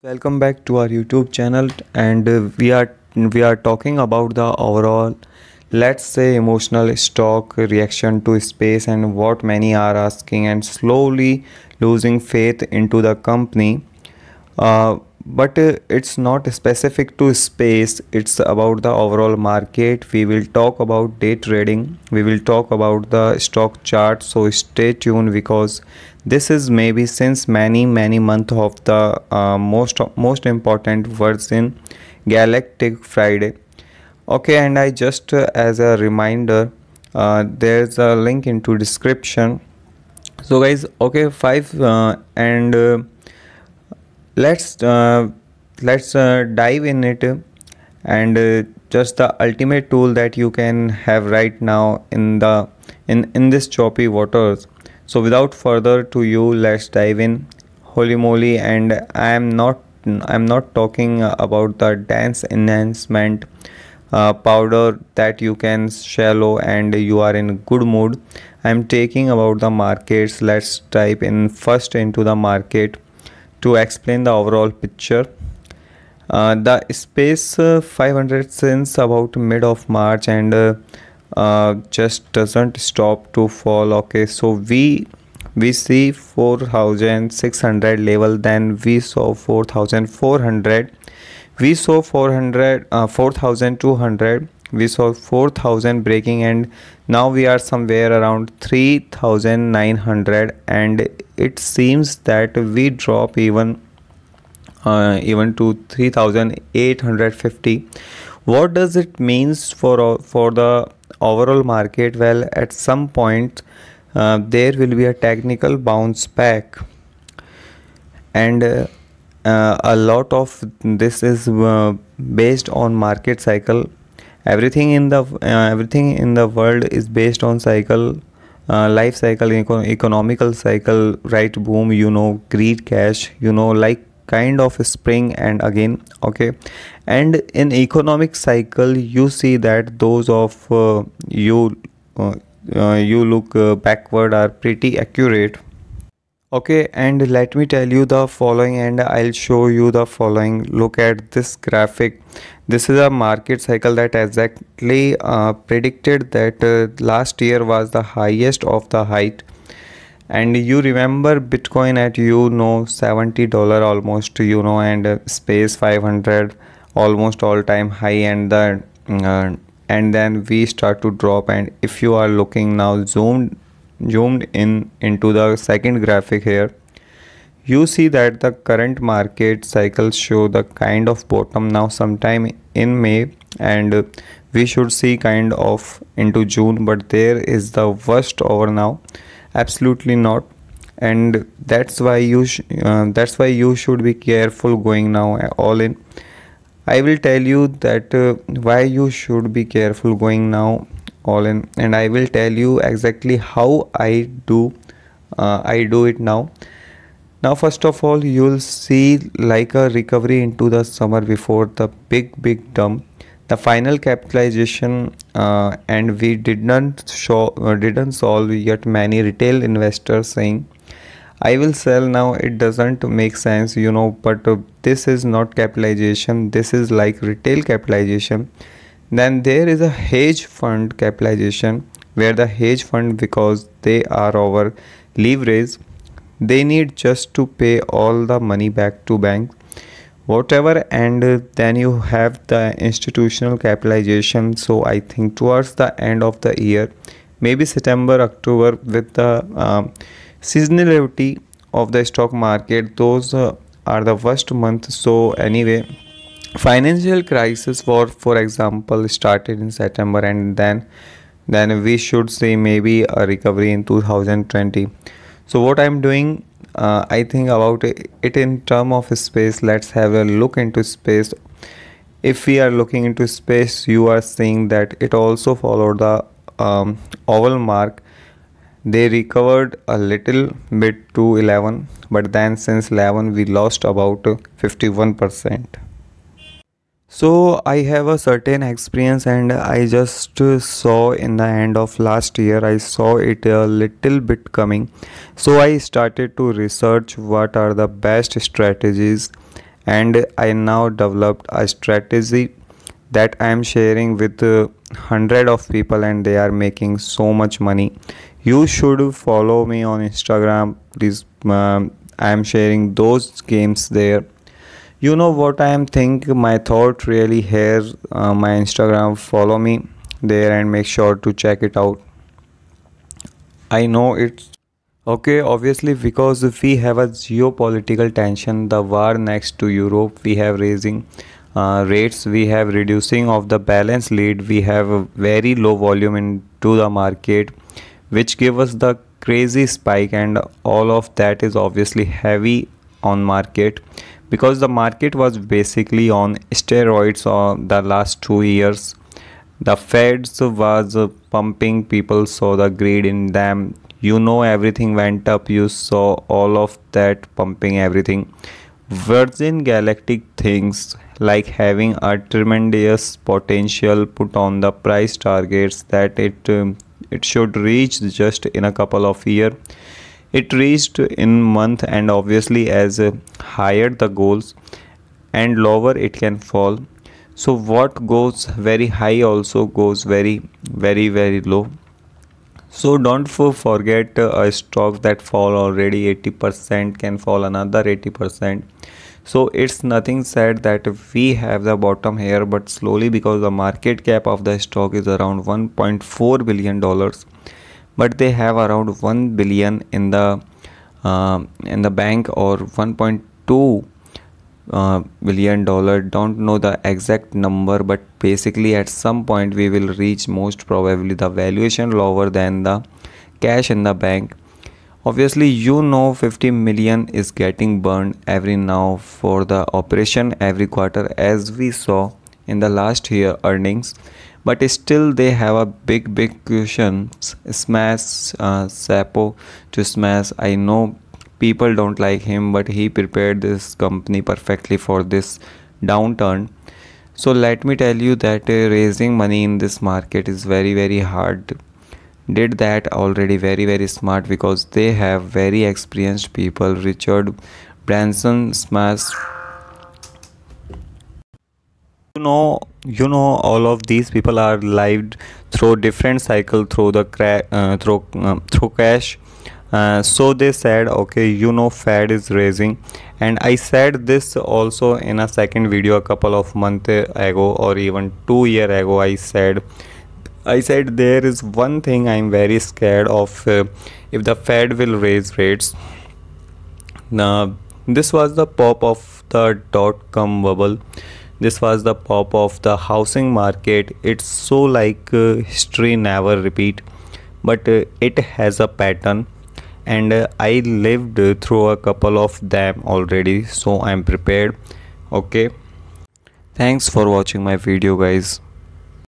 Welcome back to our YouTube channel, and we are talking about the overall, let's say, emotional stock reaction to space and what many are asking and slowly losing faith into the company. But it's not specific to space, it's about the overall market. We will talk about day trading, we will talk about the stock chart, so stay tuned because this is maybe since many month of the most important words in Galactic Friday. Okay, and I just as a reminder, there's a link into description. So guys, okay, five and let's dive in it, and just the ultimate tool that you can have right now in the in this choppy waters. So without further to you, let's dive in. Holy moly! And I'm not talking about the dance enhancement powder that you can shallow and you are in good mood. I'm taking about the markets. Let's dive in first into the market to explain the overall picture. The space 500 since about mid of March, and just doesn't stop to fall. Okay, so we see 4600 level, then we saw 4400, we saw 400 4200, we saw 4000 breaking, and now we are somewhere around 3900, and it seems that we drop even to 3850. What does it means for the overall market? Well, at some point there will be a technical bounce back, and a lot of this is based on market cycle. Everything in the world is based on cycle, life cycle, economical cycle, right? Boom, greed, cash, like kind of spring and again. Okay, and in economic cycle you see that those of you look backward are pretty accurate. Okay, and let me tell you the following, and I'll show you the following. Look at this graphic. This is a market cycle that exactly predicted that last year was the highest of the height. And you remember Bitcoin at $70 almost, and space 500 almost all time high, and then we start to drop. And if you are looking now zoomed in into the second graphic here, you see that the current market cycles show the kind of bottom now sometime in May, and we should see kind of into June, but there is the worst over now. Absolutely not. And that's why you should be careful going now all in. I will tell you that why you should be careful going now all in, and I will tell you exactly how I do it now. Now first of all, you'll see like a recovery into the summer before the big dump, the final capitalization, and we didn't solve yet. Many retail investors saying I will sell now. It doesn't make sense, but this is not capitalization, this is like retail capitalization. Then there is a hedge fund capitalization, where the hedge fund, because they are over leverage, they need just to pay all the money back to bank whatever, and then you have the institutional capitalization. So I think towards the end of the year, maybe September, October, with the seasonality of the stock market, those are the worst months. So anyway, financial crisis for example started in September, and then we should see maybe a recovery in 2020. So what I'm doing, I think about it in term of space. Let's have a look into space. If we are looking into space, you are seeing that it also followed the oval mark. They recovered a little bit to 11, but then since 11 we lost about 51%. So I have a certain experience, and I just saw in the end of last year, I saw it a little bit coming. So I started to research what are the best strategies, and I now developed a strategy that I am sharing with hundred of people, and they are making so much money. You should follow me on Instagram, please. I am sharing those games there. You know what I am thinking? My thought really here. My Instagram, follow me there and make sure to check it out. I know it's okay, obviously, because if we have a geopolitical tension, the war next to Europe, we have raising rates, we have reducing of the balance lead, we have a very low volume into the market, which give us the crazy spike, and all of that is obviously heavy on market, because the market was basically on steroids the last 2 years. The feds was pumping, people saw the greed in them. You know, everything went up, you saw all of that pumping everything. Virgin Galactic things like having a tremendous potential put on the price targets that it should reach just in a couple of years. It reached in month, and obviously as higher the goals and lower it can fall. So what goes very high also goes very low. So don't forget a stock that fall already 80% can fall another 80%. So it's nothing said that we have the bottom here, but slowly, because the market cap of the stock is around 1.4 billion dollars, but they have around 1 billion in the bank, or 1.2 billion dollar. Don't know the exact number, but basically at some point we will reach most probably the valuation lower than the cash in the bank. Obviously, you know, 50 million is getting burned every now for the operation every quarter, as we saw in the last year earnings. But still they have a big cushion. Smash Sapo to smash. I know people don't like him, but he prepared this company perfectly for this downturn. So let me tell you that raising money in this market is very hard. Did that already very smart, because they have very experienced people. Richard Branson smash. You know all of these people are lived through different cycle through the through cash. So they said, okay, you know, Fed is raising, and I said this also in a second video a couple of months ago, or even 2 year ago. I said there is one thing I'm very scared of, if the Fed will raise rates. Now, this was the pop of the dot-com bubble. This was the pop of the housing market. It's so like history never repeat, but it has a pattern, and I lived through a couple of them already, so I'm prepared. Okay, thanks for watching my video, guys.